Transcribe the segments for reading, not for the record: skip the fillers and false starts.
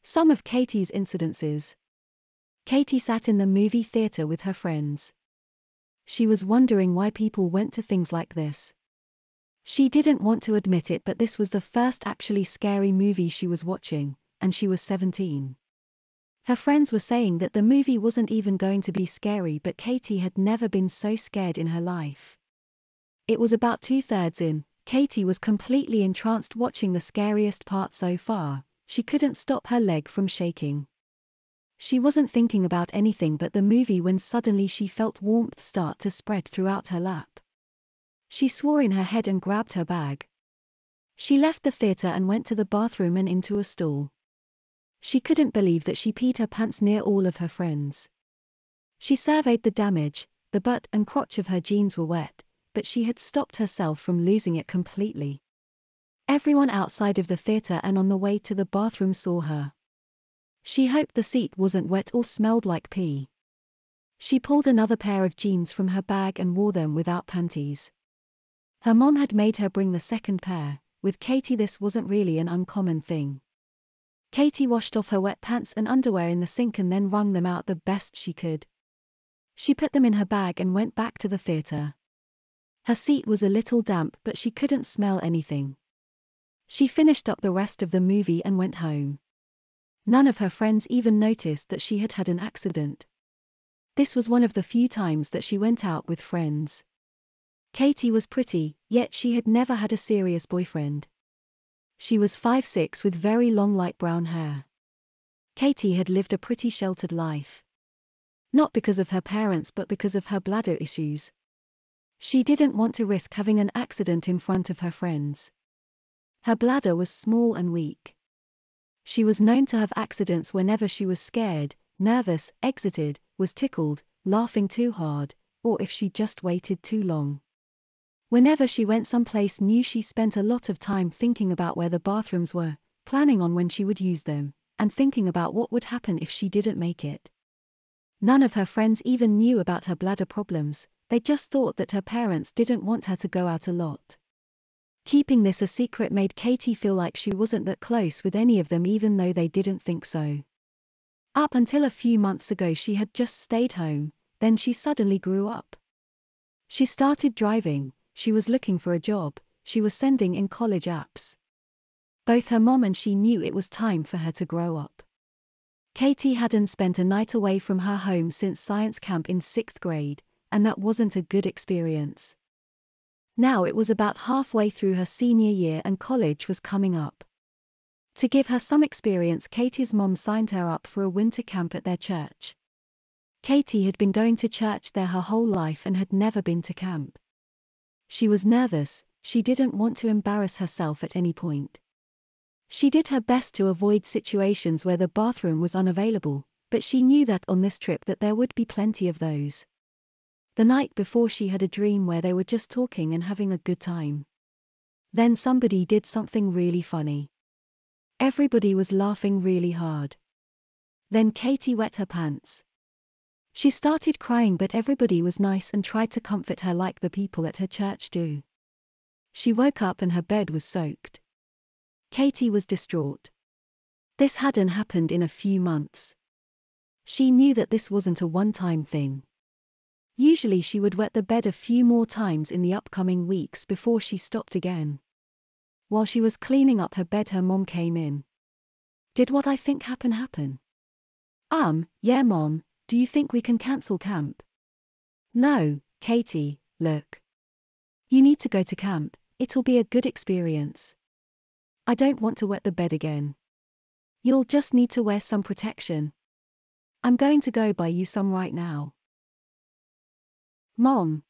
Some of Katys' incidences. Katy sat in the movie theater with her friends. She was wondering why people went to things like this. She didn't want to admit it, but this was the first actually scary movie she was watching, and she was 17. Her friends were saying that the movie wasn't even going to be scary, but Katy had never been so scared in her life. It was about 2/3 in. Katy was completely entranced watching the scariest part so far. She couldn't stop her leg from shaking. She wasn't thinking about anything but the movie when suddenly she felt warmth start to spread throughout her lap. She swore in her head and grabbed her bag. She left the theater and went to the bathroom and into a stall. She couldn't believe that she peed her pants near all of her friends. She surveyed the damage. The butt and crotch of her jeans were wet, but she had stopped herself from losing it completely. Everyone outside of the theater and on the way to the bathroom saw her. She hoped the seat wasn't wet or smelled like pee. She pulled another pair of jeans from her bag and wore them without panties. Her mom had made her bring the second pair. With Katy, this wasn't really an uncommon thing. Katy washed off her wet pants and underwear in the sink and then wrung them out the best she could. She put them in her bag and went back to the theater. Her seat was a little damp, but she couldn't smell anything. She finished up the rest of the movie and went home. None of her friends even noticed that she had had an accident. This was one of the few times that she went out with friends. Katy was pretty, yet she had never had a serious boyfriend. She was 5'6" with very long light brown hair. Katy had lived a pretty sheltered life. Not because of her parents but because of her bladder issues. She didn't want to risk having an accident in front of her friends. Her bladder was small and weak. She was known to have accidents whenever she was scared, nervous, excited, was tickled, laughing too hard, or if she just waited too long. Whenever she went someplace new, she spent a lot of time thinking about where the bathrooms were, planning on when she would use them, and thinking about what would happen if she didn't make it. None of her friends even knew about her bladder problems. They just thought that her parents didn't want her to go out a lot. Keeping this a secret made Katy feel like she wasn't that close with any of them, even though they didn't think so. Up until a few months ago she had just stayed home, then she suddenly grew up. She started driving, she was looking for a job, she was sending in college apps. Both her mom and she knew it was time for her to grow up. Katy hadn't spent a night away from her home since science camp in 6th grade, and that wasn't a good experience. Now it was about halfway through her senior year and college was coming up. To give her some experience, Katy's mom signed her up for a winter camp at their church. Katy had been going to church there her whole life and had never been to camp. She was nervous, she didn't want to embarrass herself at any point. She did her best to avoid situations where the bathroom was unavailable, but she knew that on this trip that there would be plenty of those. The night before she had a dream where they were just talking and having a good time. Then somebody did something really funny. Everybody was laughing really hard. Then Katy wet her pants. She started crying, but everybody was nice and tried to comfort her like the people at her church do. She woke up and her bed was soaked. Katy was distraught. This hadn't happened in a few months. She knew that this wasn't a one-time thing. Usually she would wet the bed a few more times in the upcoming weeks before she stopped again. While she was cleaning up her bed, her mom came in. "Did what I think happen? Yeah mom, do you think we can cancel camp?" "No, Katy, look. You need to go to camp, it'll be a good experience. I don't want to wet the bed again. You'll just need to wear some protection. I'm going to go buy you some right now." "Mom.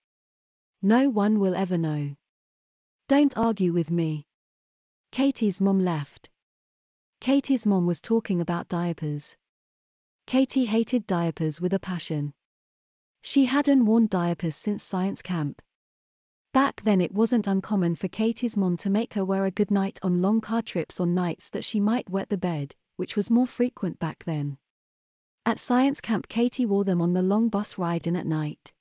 No one will ever know. Don't argue with me." Katy's mom left. Katy's mom was talking about diapers. Katy hated diapers with a passion. She hadn't worn diapers since science camp. Back then it wasn't uncommon for Katy's mom to make her wear a goodnight on long car trips on nights that she might wet the bed, which was more frequent back then. At science camp Katy wore them on the long bus ride and at night.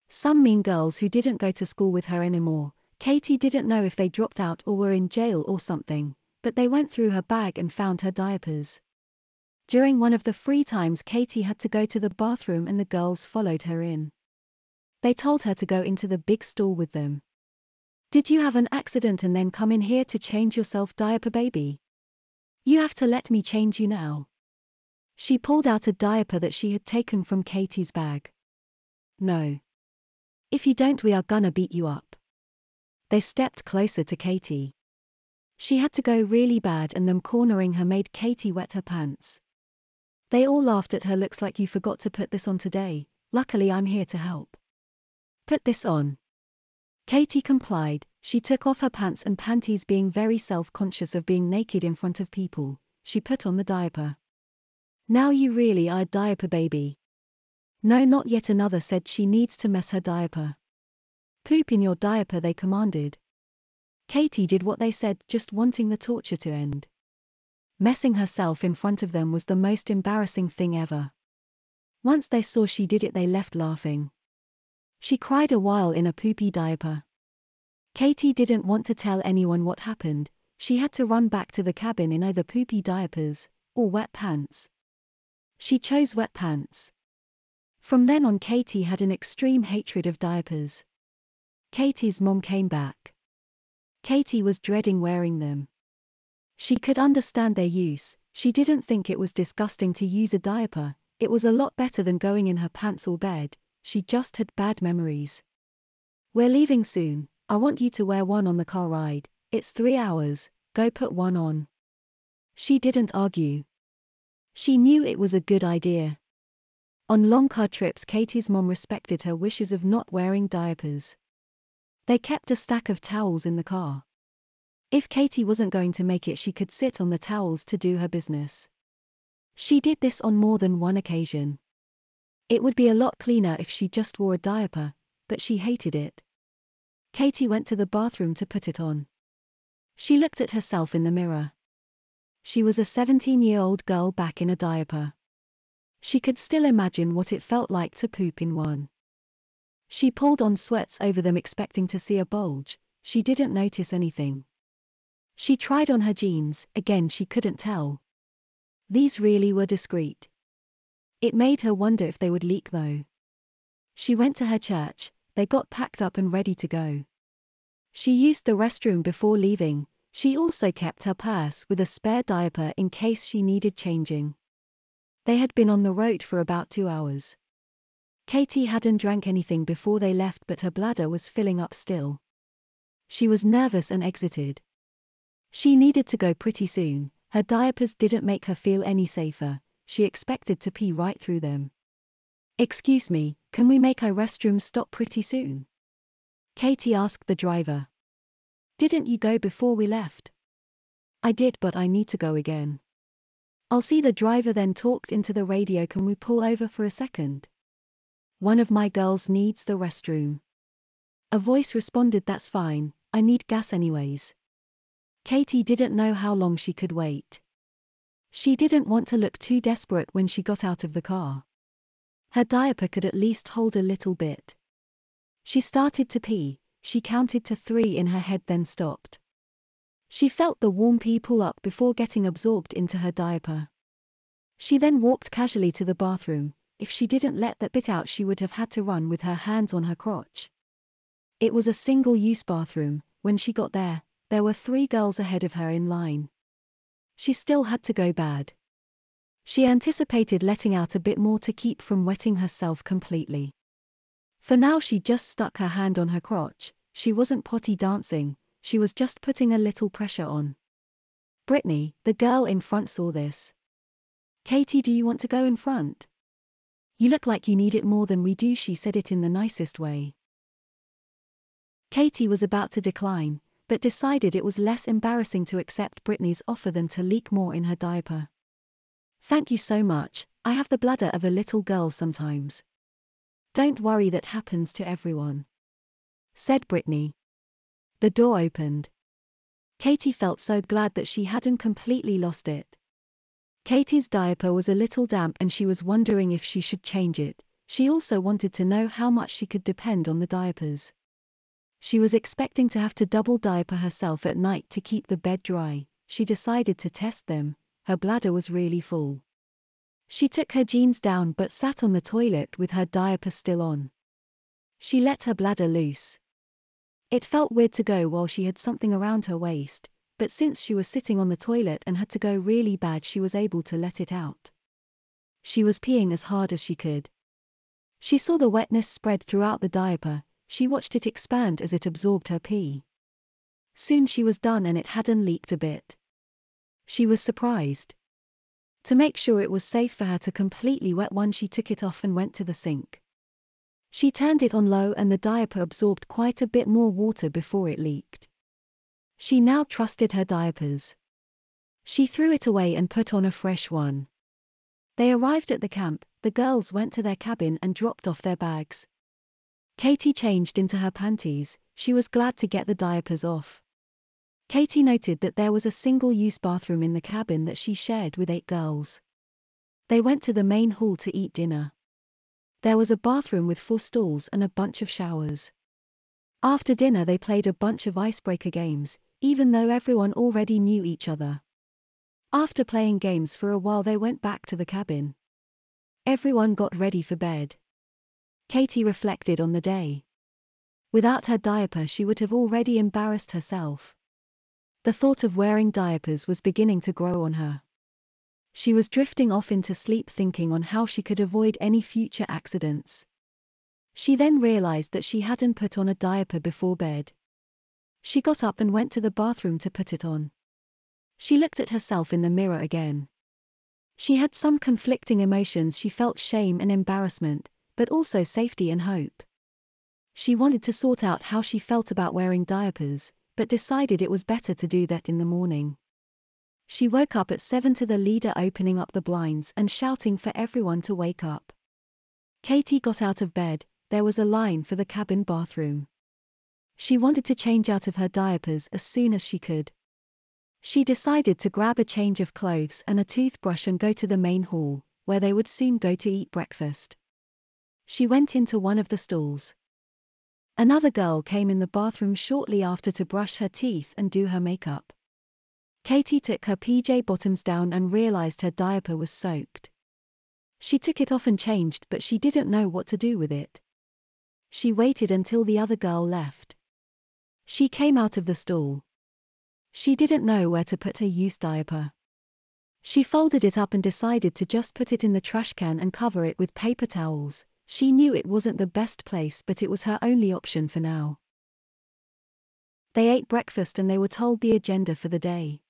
Some mean girls who didn't go to school with her anymore Katy didn't know if they dropped out or were in jail or something, but they went through her bag and found her diapers. During one of the free times, Katy had to go to the bathroom and the girls followed her in. They told her to go into the big stall with them. "Did you have an accident and then come in here to change yourself, diaper baby? You have to let me change you now." She pulled out a diaper that she had taken from Katy's bag. "No. If you don't, we are gonna beat you up." They stepped closer to Katy. She had to go really bad and them cornering her made Katy wet her pants. They all laughed at her. "Looks like you forgot to put this on today. Luckily I'm here to help. Put this on." Katy complied. She took off her pants and panties. Being very self-conscious of being naked in front of people, she put on the diaper. "Now you really are a diaper baby." "No, not yet another," said she needs to mess her diaper. "Poop in your diaper," they commanded. Katy did what they said, just wanting the torture to end. Messing herself in front of them was the most embarrassing thing ever. Once they saw she did it, they left laughing. She cried a while in a poopy diaper. Katy didn't want to tell anyone what happened. She had to run back to the cabin in either poopy diapers or wet pants. She chose wet pants. From then on, Katy had an extreme hatred of diapers. Katy's mom came back. Katy was dreading wearing them. She could understand their use. She didn't think it was disgusting to use a diaper. It was a lot better than going in her pants or bed. She just had bad memories. "We're leaving soon. I want you to wear one on the car ride. It's 3 hours. Go put one on." She didn't argue. She knew it was a good idea. On long car trips, Katy's mom respected her wishes of not wearing diapers. They kept a stack of towels in the car. If Katy wasn't going to make it, she could sit on the towels to do her business. She did this on more than one occasion. It would be a lot cleaner if she just wore a diaper, but she hated it. Katy went to the bathroom to put it on. She looked at herself in the mirror. She was a 17-year-old girl back in a diaper. She could still imagine what it felt like to poop in one. She pulled on sweats over them, expecting to see a bulge. She didn't notice anything. She tried on her jeans. Again, she couldn't tell. These really were discreet. It made her wonder if they would leak though. She went to her church. They got packed up and ready to go. She used the restroom before leaving. She also kept her purse with a spare diaper in case she needed changing. They had been on the road for about 2 hours. Katy hadn't drank anything before they left, but her bladder was filling up still. She was nervous and exited. She needed to go pretty soon. Her diapers didn't make her feel any safer. She expected to pee right through them. "Excuse me, can we make our restroom stop pretty soon?" Katy asked the driver. "Didn't you go before we left?" "I did, but I need to go again." "I'll see." The driver then talked into the radio. "Can we pull over for a second? One of my girls needs the restroom." A voice responded, "That's fine, I need gas anyways." Katy didn't know how long she could wait. She didn't want to look too desperate when she got out of the car. Her diaper could at least hold a little bit. She started to pee. She counted to 3 in her head, then stopped. She felt the warm pee pull up before getting absorbed into her diaper. She then walked casually to the bathroom. If she didn't let that bit out, she would have had to run with her hands on her crotch. It was a single-use bathroom. When she got there were 3 girls ahead of her in line. She still had to go bad. She anticipated letting out a bit more to keep from wetting herself completely. For now, she just stuck her hand on her crotch. She wasn't potty dancing, she was just putting a little pressure on. Brittany, the girl in front, saw this. "Katy, do you want to go in front? You look like you need it more than we do." She said it in the nicest way. Katy was about to decline, but decided it was less embarrassing to accept Brittany's offer than to leak more in her diaper. "Thank you so much. I have the bladder of a little girl sometimes." "Don't worry, that happens to everyone," said Brittany. The door opened. Katy felt so glad that she hadn't completely lost it. Katy's diaper was a little damp and she was wondering if she should change it. She also wanted to know how much she could depend on the diapers. She was expecting to have to double diaper herself at night to keep the bed dry. She decided to test them. Her bladder was really full. She took her jeans down but sat on the toilet with her diaper still on. She let her bladder loose. It felt weird to go while she had something around her waist, but since she was sitting on the toilet and had to go really bad, she was able to let it out. She was peeing as hard as she could. She saw the wetness spread throughout the diaper. She watched it expand as it absorbed her pee. Soon she was done and it hadn't leaked a bit. She was surprised. To make sure it was safe for her to completely wet one, she took it off and went to the sink. She turned it on low and the diaper absorbed quite a bit more water before it leaked. She now trusted her diapers. She threw it away and put on a fresh one. They arrived at the camp. The girls went to their cabin and dropped off their bags. Katy changed into her panties. She was glad to get the diapers off. Katy noted that there was a single-use bathroom in the cabin that she shared with 8 girls. They went to the main hall to eat dinner. There was a bathroom with 4 stalls and a bunch of showers. After dinner they played a bunch of icebreaker games, even though everyone already knew each other. After playing games for a while they went back to the cabin. Everyone got ready for bed. Katy reflected on the day. Without her diaper she would have already embarrassed herself. The thought of wearing diapers was beginning to grow on her. She was drifting off into sleep thinking on how she could avoid any future accidents. She then realized that she hadn't put on a diaper before bed. She got up and went to the bathroom to put it on. She looked at herself in the mirror again. She had some conflicting emotions. She felt shame and embarrassment, but also safety and hope. She wanted to sort out how she felt about wearing diapers, but decided it was better to do that in the morning. She woke up at 7 to the leader opening up the blinds and shouting for everyone to wake up. Katy got out of bed. There was a line for the cabin bathroom. She wanted to change out of her diapers as soon as she could. She decided to grab a change of clothes and a toothbrush and go to the main hall, where they would soon go to eat breakfast. She went into one of the stalls. Another girl came in the bathroom shortly after to brush her teeth and do her makeup. Katy took her PJ bottoms down and realized her diaper was soaked. She took it off and changed, but she didn't know what to do with it. She waited until the other girl left. She came out of the stall. She didn't know where to put her used diaper. She folded it up and decided to just put it in the trash can and cover it with paper towels. She knew it wasn't the best place, but it was her only option for now. They ate breakfast and they were told the agenda for the day.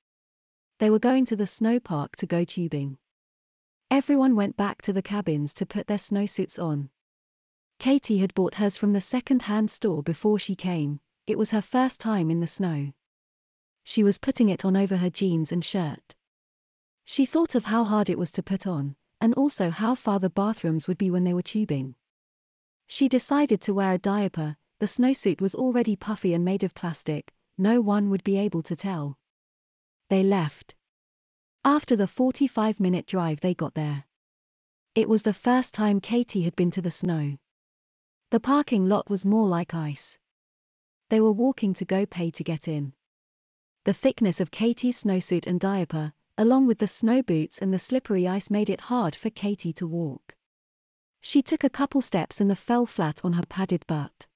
They were going to the snow park to go tubing. Everyone went back to the cabins to put their snowsuits on. Katy had bought hers from the second-hand store before she came. It was her first time in the snow. She was putting it on over her jeans and shirt. She thought of how hard it was to put on, and also how far the bathrooms would be when they were tubing. She decided to wear a diaper. The snowsuit was already puffy and made of plastic. No one would be able to tell. They left. After the 45-minute drive they got there. It was the first time Katy had been to the snow. The parking lot was more like ice. They were walking to go pay to get in. The thickness of Katy's snowsuit and diaper, along with the snow boots and the slippery ice, made it hard for Katy to walk. She took a couple steps and fell flat on her padded butt.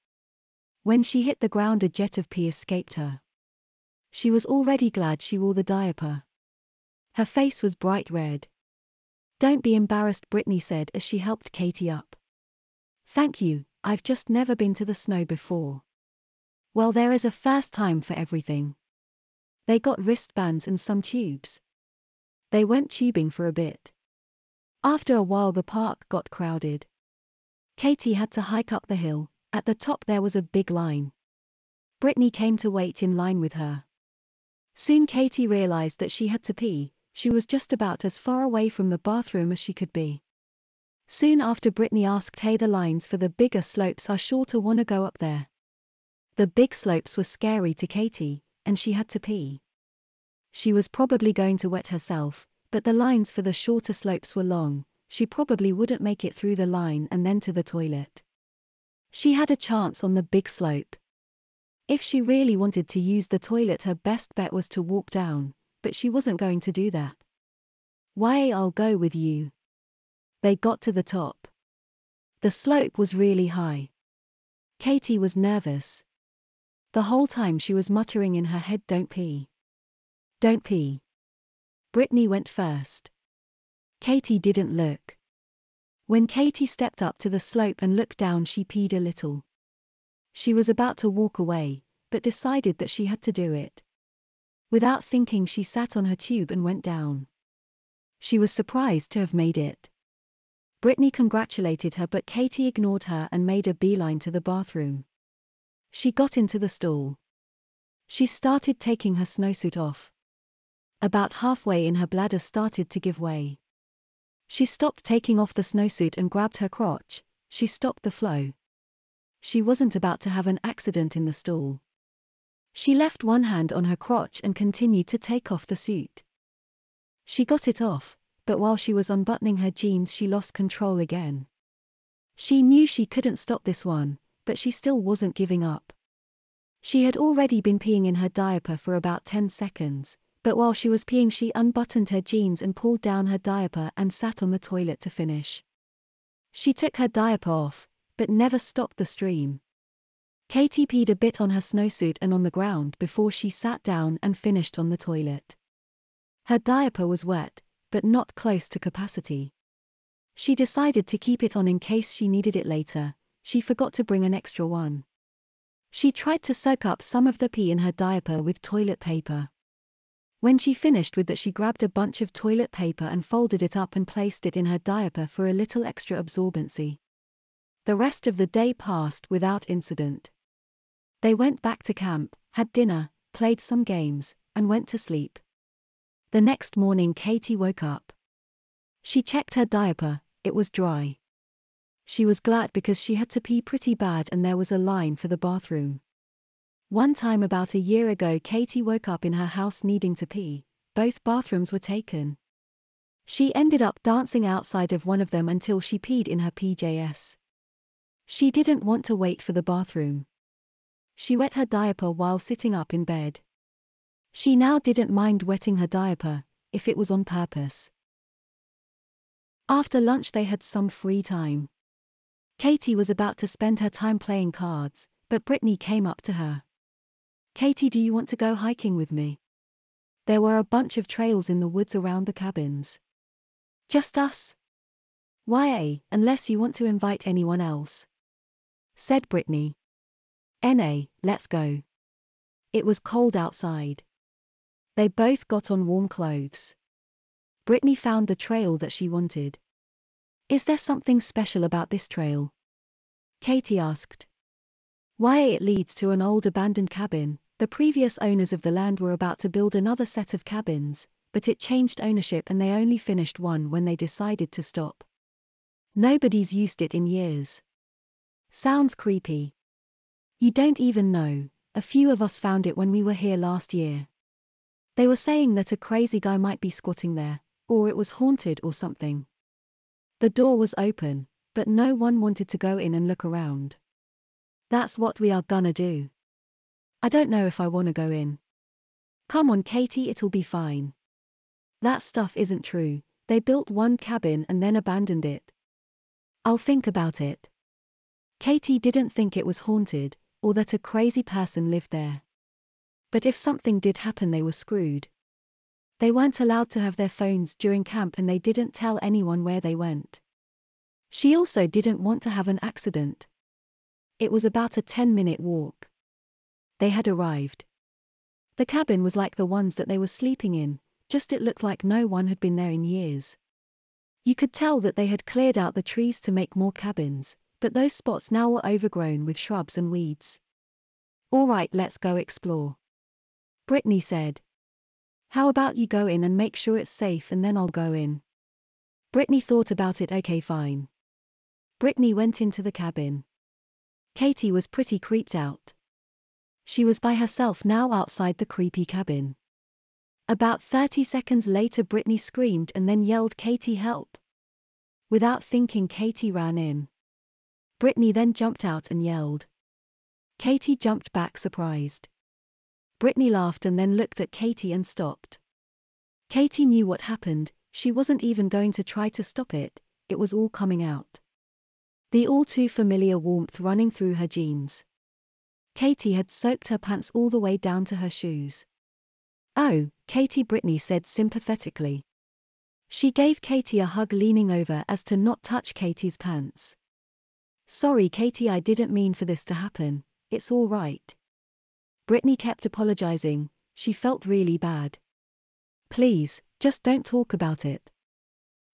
When she hit the ground, a jet of pee escaped her. She was already glad she wore the diaper. Her face was bright red. "Don't be embarrassed," Brittany said as she helped Katy up. "Thank you, I've just never been to the snow before." "Well, there is a first time for everything." They got wristbands and some tubes. They went tubing for a bit. After a while the park got crowded. Katy had to hike up the hill. At the top there was a big line. Brittany came to wait in line with her. Soon Katy realized that she had to pee. She was just about as far away from the bathroom as she could be. Soon after, Brittany asked, "Hey, the lines for the bigger slopes are shorter, wanna go up there?" The big slopes were scary to Katy, and she had to pee. She was probably going to wet herself, but the lines for the shorter slopes were long. She probably wouldn't make it through the line and then to the toilet. She had a chance on the big slope. If she really wanted to use the toilet, her best bet was to walk down, but she wasn't going to do that. "Why, I'll go with you." They got to the top. The slope was really high. Katy was nervous. The whole time she was muttering in her head, "Don't pee. Don't pee." Brittany went first. Katy didn't look. When Katy stepped up to the slope and looked down, she peed a little. She was about to walk away, but decided that she had to do it. Without thinking, she sat on her tube and went down. She was surprised to have made it. Brittany congratulated her, but Katy ignored her and made a beeline to the bathroom. She got into the stall. She started taking her snowsuit off. About halfway in, her bladder started to give way. She stopped taking off the snowsuit and grabbed her crotch. She stopped the flow. She wasn't about to have an accident in the stall. She left one hand on her crotch and continued to take off the suit. She got it off, but while she was unbuttoning her jeans, she lost control again. She knew she couldn't stop this one, but she still wasn't giving up. She had already been peeing in her diaper for about 10 seconds, but while she was peeing, she unbuttoned her jeans and pulled down her diaper and sat on the toilet to finish. She took her diaper off, but never stopped the stream. Katy peed a bit on her snowsuit and on the ground before she sat down and finished on the toilet. Her diaper was wet, but not close to capacity. She decided to keep it on in case she needed it later. She forgot to bring an extra one. She tried to soak up some of the pee in her diaper with toilet paper. When she finished with that, she grabbed a bunch of toilet paper and folded it up and placed it in her diaper for a little extra absorbency. The rest of the day passed without incident. They went back to camp, had dinner, played some games, and went to sleep. The next morning, Katy woke up. She checked her diaper, it was dry. She was glad because she had to pee pretty bad and there was a line for the bathroom. One time about a year ago, Katy woke up in her house needing to pee. Both bathrooms were taken. She ended up dancing outside of one of them until she peed in her PJs. She didn't want to wait for the bathroom. She wet her diaper while sitting up in bed. She now didn't mind wetting her diaper, if it was on purpose. After lunch they had some free time. Katy was about to spend her time playing cards, but Brittany came up to her. "Katy, do you want to go hiking with me?" There were a bunch of trails in the woods around the cabins. "Just us?" "Why, unless you want to invite anyone else," said Brittany. "Na, let's go." It was cold outside. They both got on warm clothes. Brittany found the trail that she wanted. "Is there something special about this trail?" Katy asked. "Why, it leads to an old abandoned cabin. The previous owners of the land were about to build another set of cabins, but it changed ownership and they only finished one when they decided to stop. Nobody's used it in years." "Sounds creepy." "You don't even know, a few of us found it when we were here last year. They were saying that a crazy guy might be squatting there, or it was haunted or something. The door was open, but no one wanted to go in and look around. That's what we are gonna do." "I don't know if I wanna go in." "Come on, Katy, it'll be fine." "That stuff isn't true. They built one cabin and then abandoned it." "I'll think about it." Katy didn't think it was haunted, or that a crazy person lived there. But if something did happen, they were screwed. They weren't allowed to have their phones during camp and they didn't tell anyone where they went. She also didn't want to have an accident. It was about a 10-minute walk. They had arrived. The cabin was like the ones that they were sleeping in, just it looked like no one had been there in years. You could tell that they had cleared out the trees to make more cabins, but those spots now were overgrown with shrubs and weeds. "All right, let's go explore," Brittany said. "How about you go in and make sure it's safe and then I'll go in." Brittany thought about it. "Okay, fine." Brittany went into the cabin. Katy was pretty creeped out. She was by herself now outside the creepy cabin. About 30 seconds later, Brittany screamed and then yelled, "Katy, help!" Without thinking, Katy ran in. Brittany then jumped out and yelled. Katy jumped back surprised. Brittany laughed and then looked at Katy and stopped. Katy knew what happened, she wasn't even going to try to stop it, it was all coming out. The all too familiar warmth running through her jeans. Katy had soaked her pants all the way down to her shoes. "Oh, Katy," Brittany said sympathetically. She gave Katy a hug, leaning over as to not touch Katy's pants. "Sorry Katy, I didn't mean for this to happen, it's all right." Brittany kept apologizing, she felt really bad. "Please, just don't talk about it,"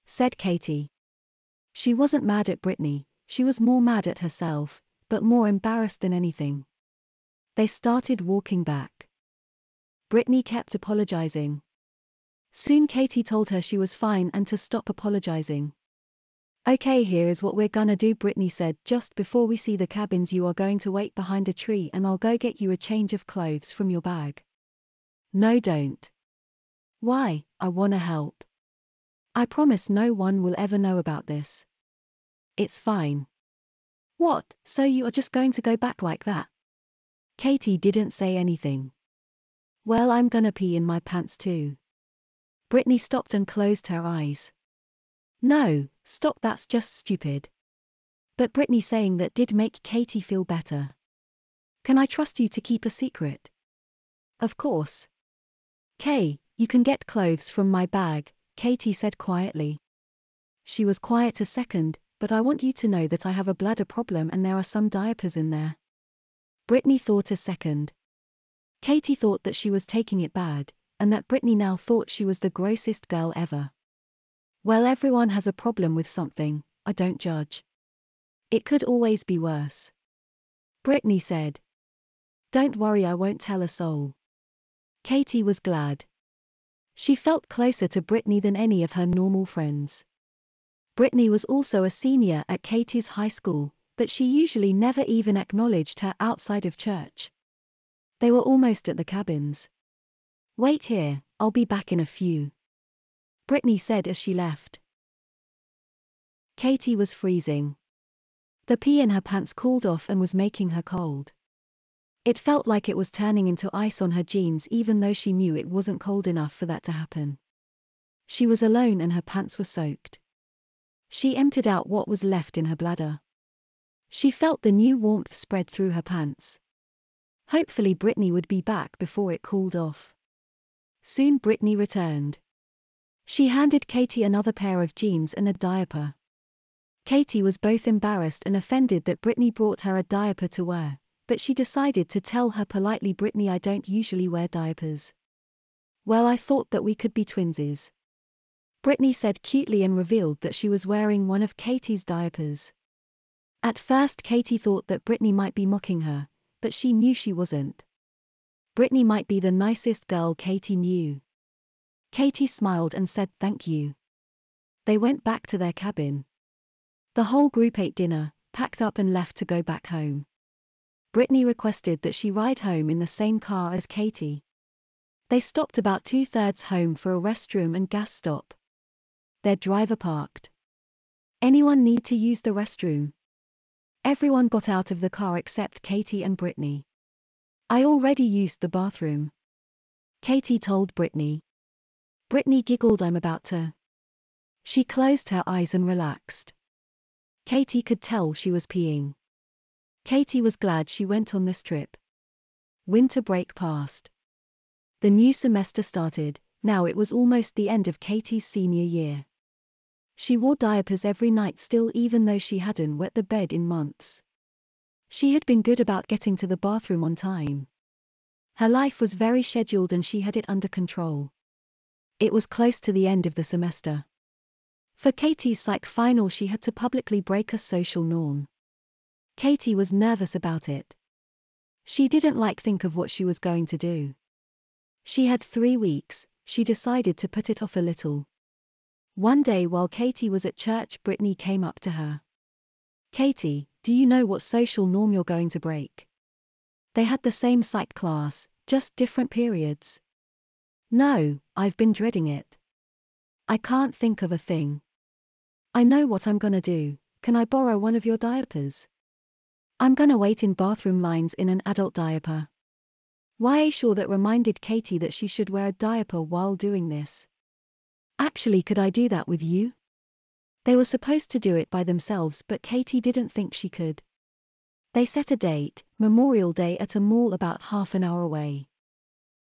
said Katy. She wasn't mad at Brittany, she was more mad at herself, but more embarrassed than anything. They started walking back. Brittany kept apologizing. Soon Katy told her she was fine and to stop apologizing. "Okay, here is what we're gonna do," Brittany said. "Just before we see the cabins, you are going to wait behind a tree and I'll go get you a change of clothes from your bag." "No, don't." "Why? I wanna help. I promise no one will ever know about this." "It's fine." "What, so you are just going to go back like that?" Katy didn't say anything. "Well, I'm gonna pee in my pants too." Brittany stopped and closed her eyes. "No, stop, that's just stupid." But Brittany saying that did make Katy feel better. "Can I trust you to keep a secret?" "Of course." "Kay, you can get clothes from my bag," Katy said quietly. She was quiet a second, "But I want you to know that I have a bladder problem and there are some diapers in there." Brittany thought a second. Katy thought that she was taking it bad, and that Brittany now thought she was the grossest girl ever. "Well, everyone has a problem with something, I don't judge. It could always be worse," Brittany said. "Don't worry, I won't tell a soul." Katy was glad. She felt closer to Brittany than any of her normal friends. Brittany was also a senior at Katy's high school, but she usually never even acknowledged her outside of church. They were almost at the cabins. "Wait here, I'll be back in a few," Brittany said as she left. Katy was freezing. The pee in her pants cooled off and was making her cold. It felt like it was turning into ice on her jeans, even though she knew it wasn't cold enough for that to happen. She was alone and her pants were soaked. She emptied out what was left in her bladder. She felt the new warmth spread through her pants. Hopefully Brittany would be back before it cooled off. Soon Brittany returned. She handed Katy another pair of jeans and a diaper. Katy was both embarrassed and offended that Brittany brought her a diaper to wear, but she decided to tell her politely, "Brittany, I don't usually wear diapers." "Well, I thought that we could be twinsies," Brittany said cutely and revealed that she was wearing one of Katy's diapers. At first Katy thought that Brittany might be mocking her, but she knew she wasn't. Brittany might be the nicest girl Katy knew. Katy smiled and said thank you. They went back to their cabin. The whole group ate dinner, packed up and left to go back home. Brittany requested that she ride home in the same car as Katy. They stopped about 2/3 home for a restroom and gas stop. Their driver parked. "Anyone need to use the restroom?" Everyone got out of the car except Katy and Brittany. "I already used the bathroom," Katy told Brittany. Brittany giggled. "I'm about to." She closed her eyes and relaxed. Katy could tell she was peeing. Katy was glad she went on this trip. Winter break passed. The new semester started, now it was almost the end of Katy's senior year. She wore diapers every night still, even though she hadn't wet the bed in months. She had been good about getting to the bathroom on time. Her life was very scheduled and she had it under control. It was close to the end of the semester. For Katy's psych final, she had to publicly break a social norm. Katy was nervous about it. She didn't think of what she was going to do. She had 3 weeks, she decided to put it off a little. One day while Katy was at church, Brittany came up to her. "Katy, do you know what social norm you're going to break?" They had the same psych class, just different periods. "No, I've been dreading it. I can't think of a thing." "I know what I'm gonna do, can I borrow one of your diapers?" I'm gonna wait in bathroom lines in an adult diaper. Why sure that reminded Katy that she should wear a diaper while doing this. Actually, could I do that with you? They were supposed to do it by themselves, but Katy didn't think she could. They set a date, Memorial Day, at a mall about half an hour away.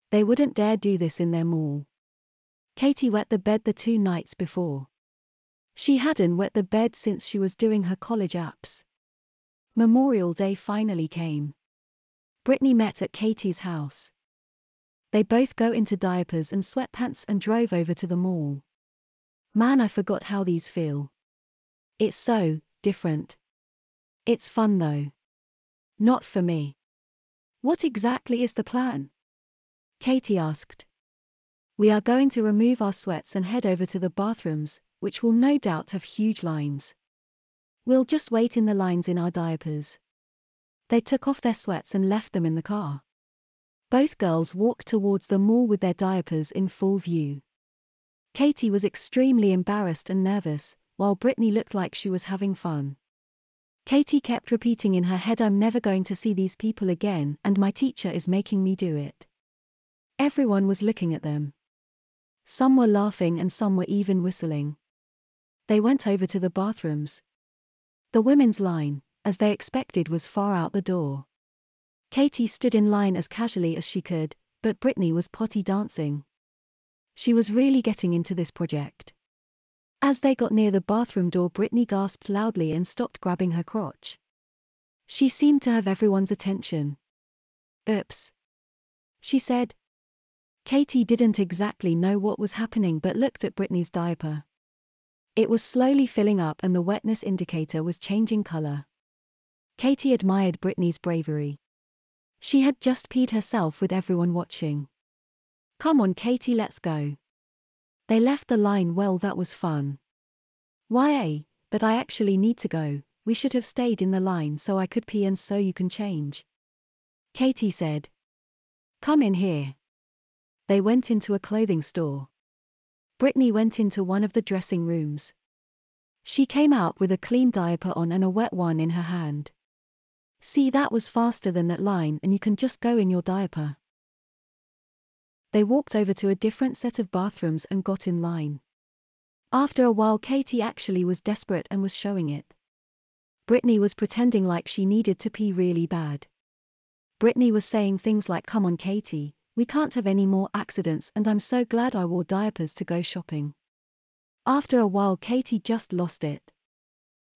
They wouldn't dare do this in their mall. Katy wet the bed the 2 nights before. She hadn't wet the bed since she was doing her college apps. Memorial Day finally came. Brittany met at Katy's house. They both go into diapers and sweatpants and drove over to the mall. Man, I forgot how these feel. It's so different. It's fun though. Not for me. What exactly is the plan? Katy asked. We are going to remove our sweats and head over to the bathrooms, which will no doubt have huge lines. We'll just wait in the lines in our diapers. They took off their sweats and left them in the car. Both girls walked towards the mall with their diapers in full view. Katy was extremely embarrassed and nervous, while Brittany looked like she was having fun. Katy kept repeating in her head, I'm never going to see these people again, and my teacher is making me do it. Everyone was looking at them. Some were laughing and some were even whistling. They went over to the bathrooms. The women's line, as they expected, was far out the door. Katy stood in line as casually as she could, but Brittany was potty dancing. She was really getting into this project. As they got near the bathroom door, Brittany gasped loudly and stopped grabbing her crotch. She seemed to have everyone's attention. Oops, she said. Katy didn't exactly know what was happening but looked at Brittany's diaper. It was slowly filling up and the wetness indicator was changing color. Katy admired Brittany's bravery. She had just peed herself with everyone watching. Come on, Katy, let's go. They left the line. Well, that was fun. Why, but I actually need to go. We should have stayed in the line so I could pee and so you can change. Katy said. Come in here. They went into a clothing store. Brittany went into one of the dressing rooms. She came out with a clean diaper on and a wet one in her hand. See, that was faster than that line, and you can just go in your diaper. They walked over to a different set of bathrooms and got in line. After a while, Katy actually was desperate and was showing it. Brittany was pretending like she needed to pee really bad. Brittany was saying things like, come on, Katy, we can't have any more accidents, and I'm so glad I wore diapers to go shopping. After a while, Katy just lost it.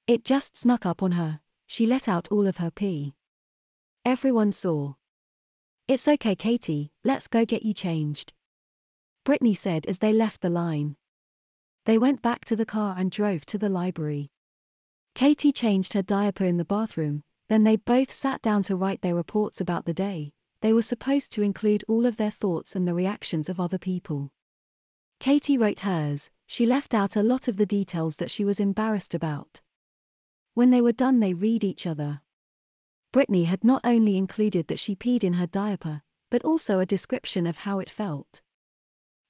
It just snuck up on her. She let out all of her pee. Everyone saw. It's okay, Katy, let's go get you changed, Brittany said as they left the line. They went back to the car and drove to the library. Katy changed her diaper in the bathroom, then they both sat down to write their reports about the day. They were supposed to include all of their thoughts and the reactions of other people. Katy wrote hers. She left out a lot of the details that she was embarrassed about. When they were done, they read each other. Brittany had not only included that she peed in her diaper, but also a description of how it felt.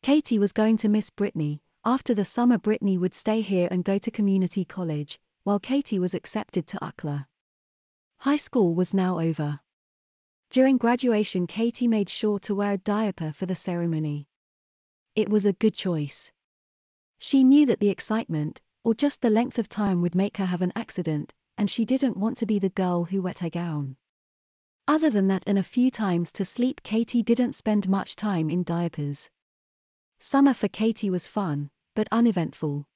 Katy was going to miss Brittany. After the summer, Brittany would stay here and go to community college, while Katy was accepted to UCLA. High school was now over. During graduation, Katy made sure to wear a diaper for the ceremony. It was a good choice. She knew that the excitement, or just the length of time, would make her have an accident, and she didn't want to be the girl who wet her gown. Other than that and a few times to sleep, Katy didn't spend much time in diapers. Summer for Katy was fun, but uneventful.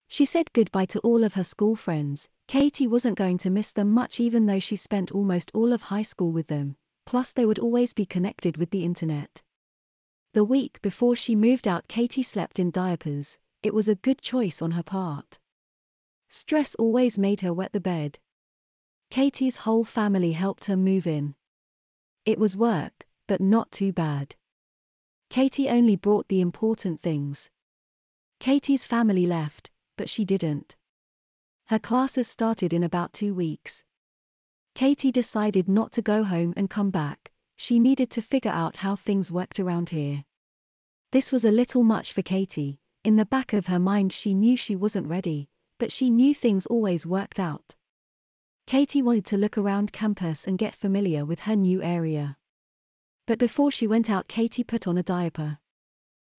She said goodbye to all of her school friends. Katy wasn't going to miss them much, even though she spent almost all of high school with them, plus they would always be connected with the internet. The week before she moved out, Katy slept in diapers. It was a good choice on her part. Stress always made her wet the bed. Katy's whole family helped her move in. It was work, but not too bad. Katy only brought the important things. Katy's family left, but she didn't. Her classes started in about 2 weeks. Katy decided not to go home and come back. She needed to figure out how things worked around here. This was a little much for Katy. In the back of her mind, she knew she wasn't ready, but she knew things always worked out. Katy wanted to look around campus and get familiar with her new area. But before she went out, Katy put on a diaper.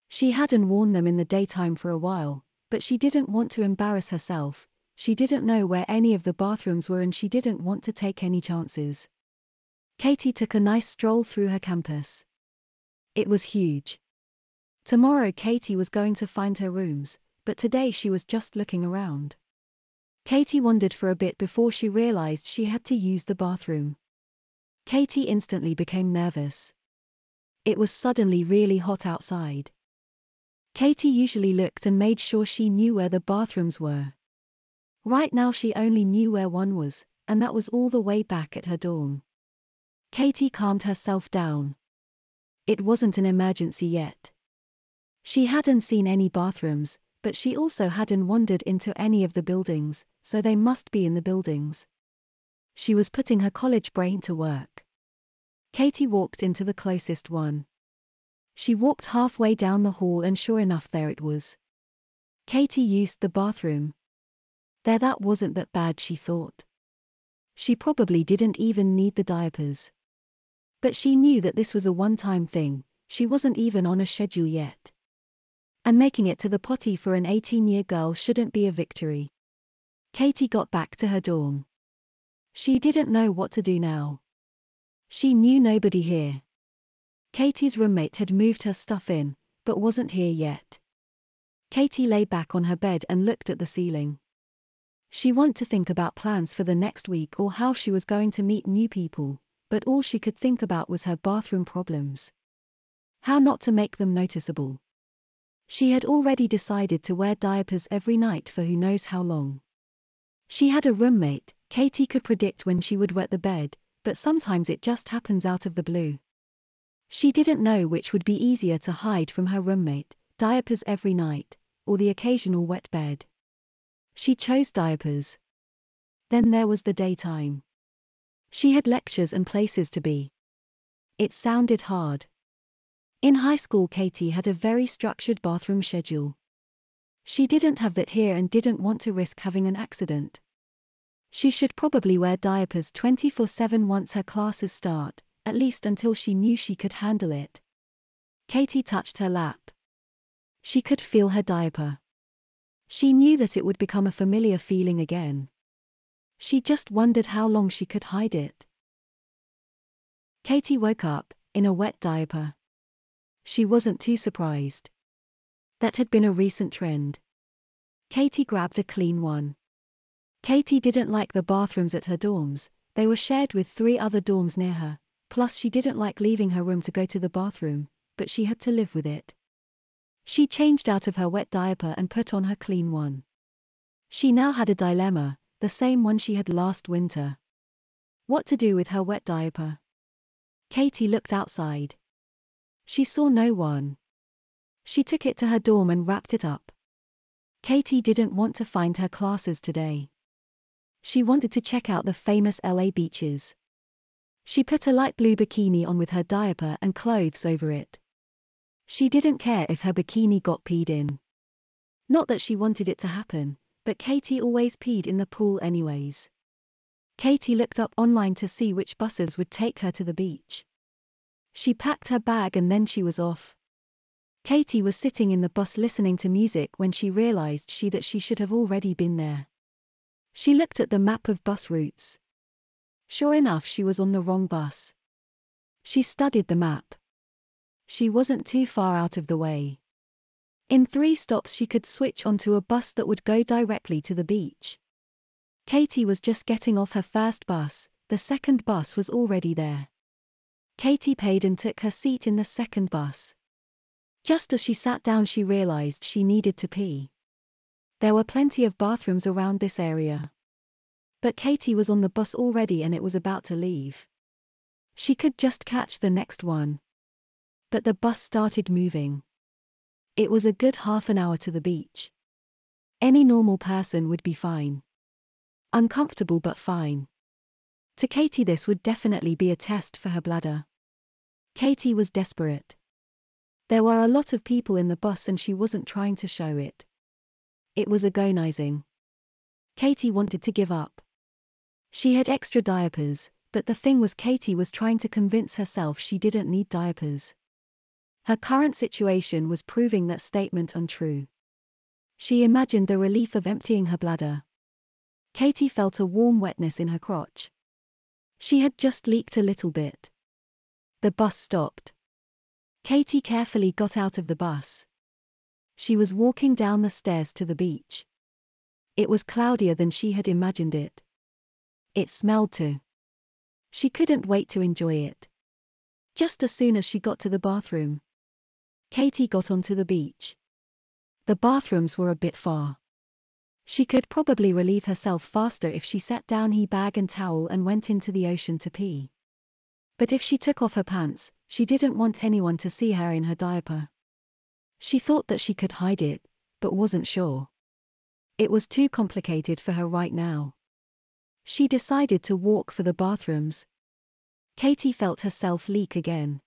She hadn't worn them in the daytime for a while, but she didn't want to embarrass herself. She didn't know where any of the bathrooms were and she didn't want to take any chances. Katy took a nice stroll through her campus. It was huge. Tomorrow Katy was going to find her rooms, but today she was just looking around. Katy wondered for a bit before she realized she had to use the bathroom. Katy instantly became nervous. It was suddenly really hot outside. Katy usually looked and made sure she knew where the bathrooms were. Right now she only knew where one was, and that was all the way back at her dorm. Katy calmed herself down. It wasn't an emergency yet. She hadn't seen any bathrooms, but she also hadn't wandered into any of the buildings, so they must be in the buildings. She was putting her college brain to work. Katy walked into the closest one. She walked halfway down the hall and sure enough there it was. Katy used the bathroom. That wasn't that bad, she thought. She probably didn't even need the diapers. But she knew that this was a one-time thing, she wasn't even on a schedule yet. And making it to the potty for an 18-year girl shouldn't be a victory. Katy got back to her dorm. She didn't know what to do now. She knew nobody here. Katy's roommate had moved her stuff in, but wasn't here yet. Katy lay back on her bed and looked at the ceiling. She wanted to think about plans for the next week or how she was going to meet new people, but all she could think about was her bathroom problems. How not to make them noticeable. She had already decided to wear diapers every night for who knows how long. She had a roommate. Katy could predict when she would wet the bed, but sometimes it just happens out of the blue. She didn't know which would be easier to hide from her roommate, diapers every night, or the occasional wet bed. She chose diapers. Then there was the daytime. She had lectures and places to be. It sounded hard. In high school Katy had a very structured bathroom schedule. She didn't have that here and didn't want to risk having an accident. She should probably wear diapers 24/7 once her classes start, at least until she knew she could handle it. Katy touched her lap. She could feel her diaper. She knew that it would become a familiar feeling again. She just wondered how long she could hide it. Katy woke up, in a wet diaper. She wasn't too surprised. That had been a recent trend. Katy grabbed a clean one. Katy didn't like the bathrooms at her dorms, they were shared with 3 other dorms near her, plus she didn't like leaving her room to go to the bathroom, but she had to live with it. She changed out of her wet diaper and put on her clean one. She now had a dilemma, the same one she had last winter. What to do with her wet diaper? Katy looked outside. She saw no one. She took it to her dorm and wrapped it up. Katy didn't want to find her classes today. She wanted to check out the famous LA beaches. She put a light blue bikini on with her diaper and clothes over it. She didn't care if her bikini got peed in. Not that she wanted it to happen, but Katy always peed in the pool anyways. Katy looked up online to see which buses would take her to the beach. She packed her bag and then she was off. Katy was sitting in the bus listening to music when she realized that she should have already been there. She looked at the map of bus routes. Sure enough, she was on the wrong bus. She studied the map. She wasn't too far out of the way. In 3 stops she could switch onto a bus that would go directly to the beach. Katy was just getting off her first bus, the second bus was already there. Katy paid and took her seat in the second bus. Just as she sat down she realized she needed to pee. There were plenty of bathrooms around this area. But Katy was on the bus already and it was about to leave. She could just catch the next one. But the bus started moving. It was a good half an hour to the beach. Any normal person would be fine. Uncomfortable but fine. To Katy this would definitely be a test for her bladder. Katy was desperate. There were a lot of people in the bus and she wasn't trying to show it. It was agonizing. Katy wanted to give up. She had extra diapers, but the thing was Katy was trying to convince herself she didn't need diapers. Her current situation was proving that statement untrue. She imagined the relief of emptying her bladder. Katy felt a warm wetness in her crotch. She had just leaked a little bit. The bus stopped. Katy carefully got out of the bus. She was walking down the stairs to the beach. It was cloudier than she had imagined it. It smelled too. She couldn't wait to enjoy it. Just as soon as she got to the bathroom, Katy got onto the beach. The bathrooms were a bit far. She could probably relieve herself faster if she sat down her bag and towel and went into the ocean to pee. But if she took off her pants, she didn't want anyone to see her in her diaper. She thought that she could hide it, but wasn't sure. It was too complicated for her right now. She decided to walk for the bathrooms. Katy felt herself leak again.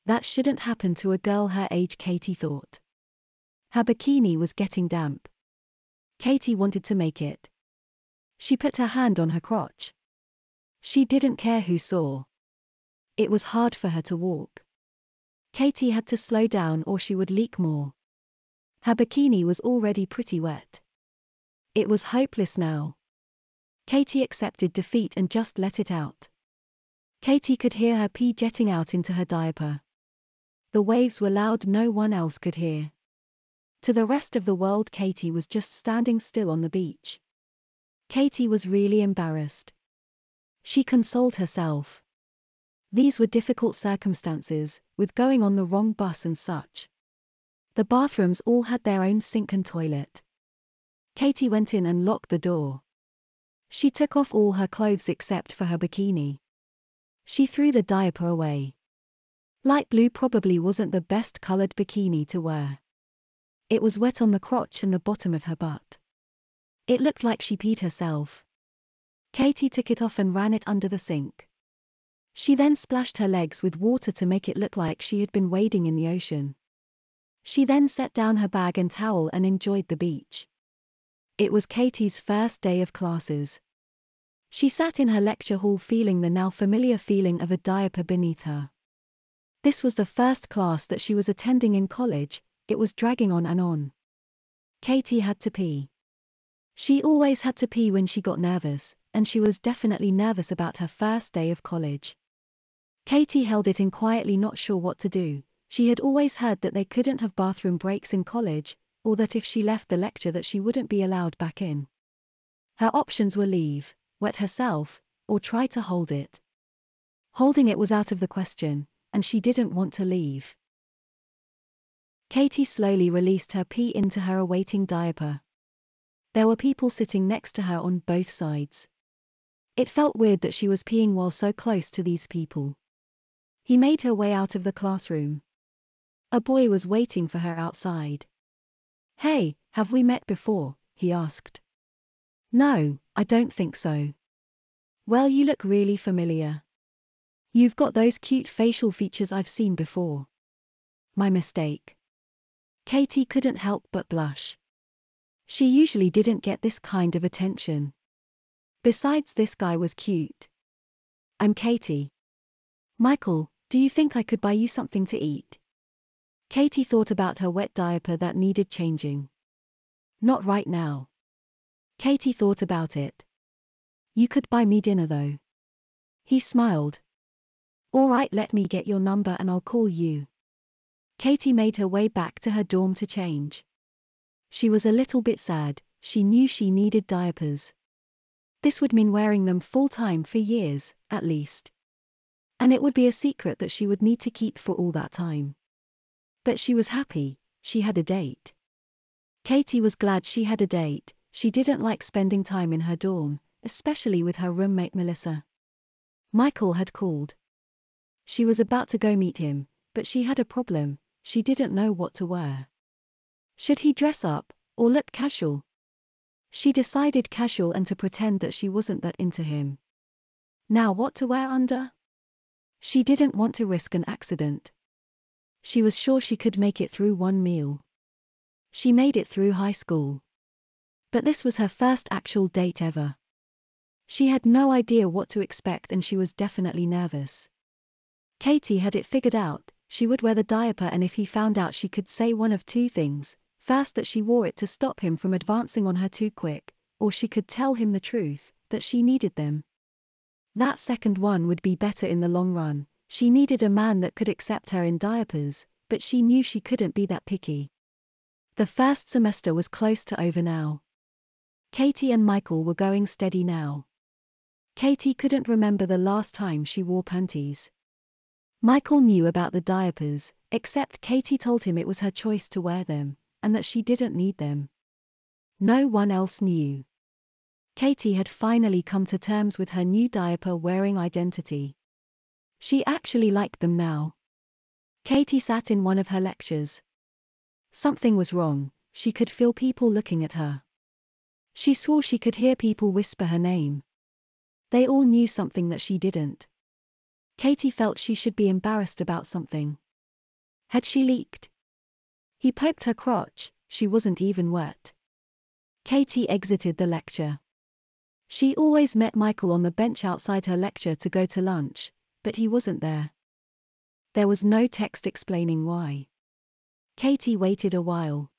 That shouldn't happen to a girl her age, Katy thought. Her bikini was getting damp. Katy wanted to make it. She put her hand on her crotch. She didn't care who saw. It was hard for her to walk. Katy had to slow down or she would leak more. Her bikini was already pretty wet. It was hopeless now. Katy accepted defeat and just let it out. Katy could hear her pee jetting out into her diaper. The waves were loud, no one else could hear. To the rest of the world, Katy was just standing still on the beach. Katy was really embarrassed. She consoled herself. These were difficult circumstances, with going on the wrong bus and such. The bathrooms all had their own sink and toilet. Katy went in and locked the door. She took off all her clothes except for her bikini. She threw the diaper away. Light blue probably wasn't the best colored bikini to wear. It was wet on the crotch and the bottom of her butt. It looked like she peed herself. Katy took it off and ran it under the sink. She then splashed her legs with water to make it look like she had been wading in the ocean. She then set down her bag and towel and enjoyed the beach. It was Katy's first day of classes. She sat in her lecture hall feeling the now familiar feeling of a diaper beneath her. This was the first class that she was attending in college. It was dragging on and on. Katy had to pee. She always had to pee when she got nervous, and she was definitely nervous about her first day of college. Katy held it in quietly, not sure what to do. She had always heard that they couldn't have bathroom breaks in college, or that if she left the lecture that she wouldn't be allowed back in. Her options were leave, wet herself, or try to hold it. Holding it was out of the question, and she didn't want to leave. Katy slowly released her pee into her awaiting diaper. There were people sitting next to her on both sides. It felt weird that she was peeing while so close to these people. He made her way out of the classroom. A boy was waiting for her outside. "Hey, have we met before?" he asked. "No, I don't think so." "Well, you look really familiar. You've got those cute facial features I've seen before." "My mistake." Katy couldn't help but blush. She usually didn't get this kind of attention. Besides, this guy was cute. "I'm Katy." "Michael, do you think I could buy you something to eat?" Katy thought about her wet diaper that needed changing. "Not right now." Katy thought about it. "You could buy me dinner though." He smiled. "All right, let me get your number and I'll call you." Katy made her way back to her dorm to change. She was a little bit sad. She knew she needed diapers. This would mean wearing them full-time for years, at least. And it would be a secret that she would need to keep for all that time. But she was happy. She had a date. Katy was glad she had a date. She didn't like spending time in her dorm, especially with her roommate Melissa. Michael had called. She was about to go meet him, but she had a problem. She didn't know what to wear. Should he dress up, or look casual? She decided casual and to pretend that she wasn't that into him. Now what to wear under? She didn't want to risk an accident. She was sure she could make it through one meal. She made it through high school. But this was her first actual date ever. She had no idea what to expect and she was definitely nervous. Katy had it figured out. She would wear the diaper, and if he found out, she could say one of two things: first, that she wore it to stop him from advancing on her too quick, or she could tell him the truth, that she needed them. That second one would be better in the long run. She needed a man that could accept her in diapers, but she knew she couldn't be that picky. The first semester was close to over now. Katy and Michael were going steady now. Katy couldn't remember the last time she wore panties. Michael knew about the diapers, except Katy told him it was her choice to wear them, and that she didn't need them. No one else knew. Katy had finally come to terms with her new diaper-wearing identity. She actually liked them now. Katy sat in one of her lectures. Something was wrong. She could feel people looking at her. She swore she could hear people whisper her name. They all knew something that she didn't. Katy felt she should be embarrassed about something. Had she leaked? He poked her crotch. She wasn't even wet. Katy exited the lecture. She always met Michael on the bench outside her lecture to go to lunch, but he wasn't there. There was no text explaining why. Katy waited a while.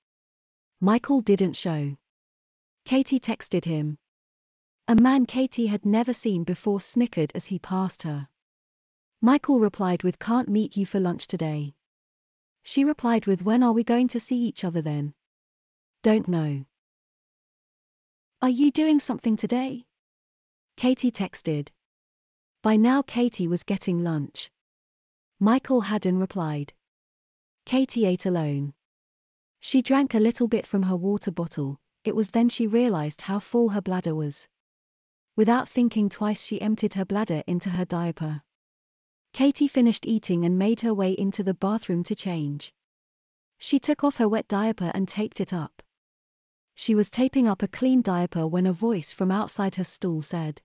Michael didn't show. Katy texted him. A man Katy had never seen before snickered as he passed her. Michael replied with, "Can't meet you for lunch today." She replied with, "When are we going to see each other then?" "Don't know." "Are you doing something today?" Katy texted. By now Katy was getting lunch. Michael hadn't replied. Katy ate alone. She drank a little bit from her water bottle. It was then she realized how full her bladder was. Without thinking twice, she emptied her bladder into her diaper. Katy finished eating and made her way into the bathroom to change. She took off her wet diaper and taped it up. She was taping up a clean diaper when a voice from outside her stall said,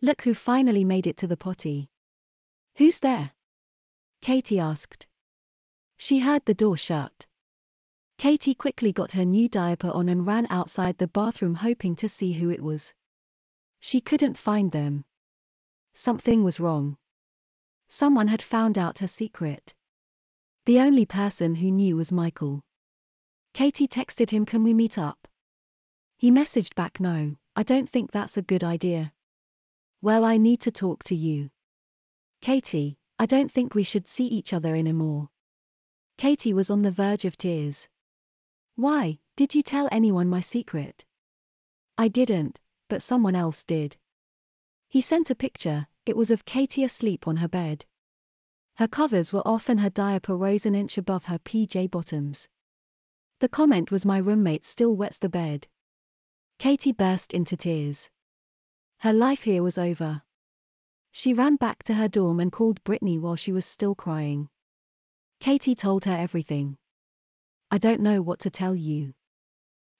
"Look who finally made it to the potty." "Who's there?" Katy asked. She heard the door shut. Katy quickly got her new diaper on and ran outside the bathroom, hoping to see who it was. She couldn't find them. Something was wrong. Someone had found out her secret. The only person who knew was Michael. Katy texted him, "Can we meet up?" He messaged back, "No, I don't think that's a good idea." "Well, I need to talk to you." "Katy, I don't think we should see each other anymore." Katy was on the verge of tears. "Why, did you tell anyone my secret?" "I didn't, but someone else did." He sent a picture. It was of Katy asleep on her bed. Her covers were off and her diaper rose an inch above her PJ bottoms. The comment was, "My roommate still wets the bed." Katy burst into tears. Her life here was over. She ran back to her dorm and called Brittany while she was still crying. Katy told her everything. "I don't know what to tell you,"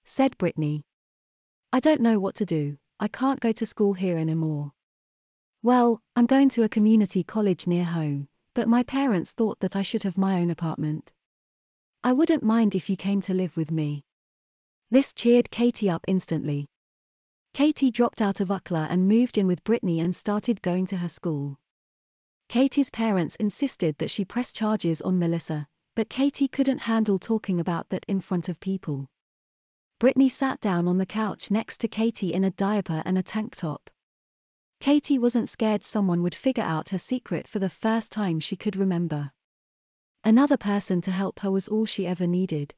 said Brittany. "I don't know what to do. I can't go to school here anymore." "Well, I'm going to a community college near home, but my parents thought that I should have my own apartment. I wouldn't mind if you came to live with me." This cheered Katy up instantly. Katy dropped out of UCLA and moved in with Brittany and started going to her school. Katy's parents insisted that she press charges on Melissa, but Katy couldn't handle talking about that in front of people. Brittany sat down on the couch next to Katy in a diaper and a tank top. Katy wasn't scared someone would figure out her secret for the first time she could remember. Another person to help her was all she ever needed.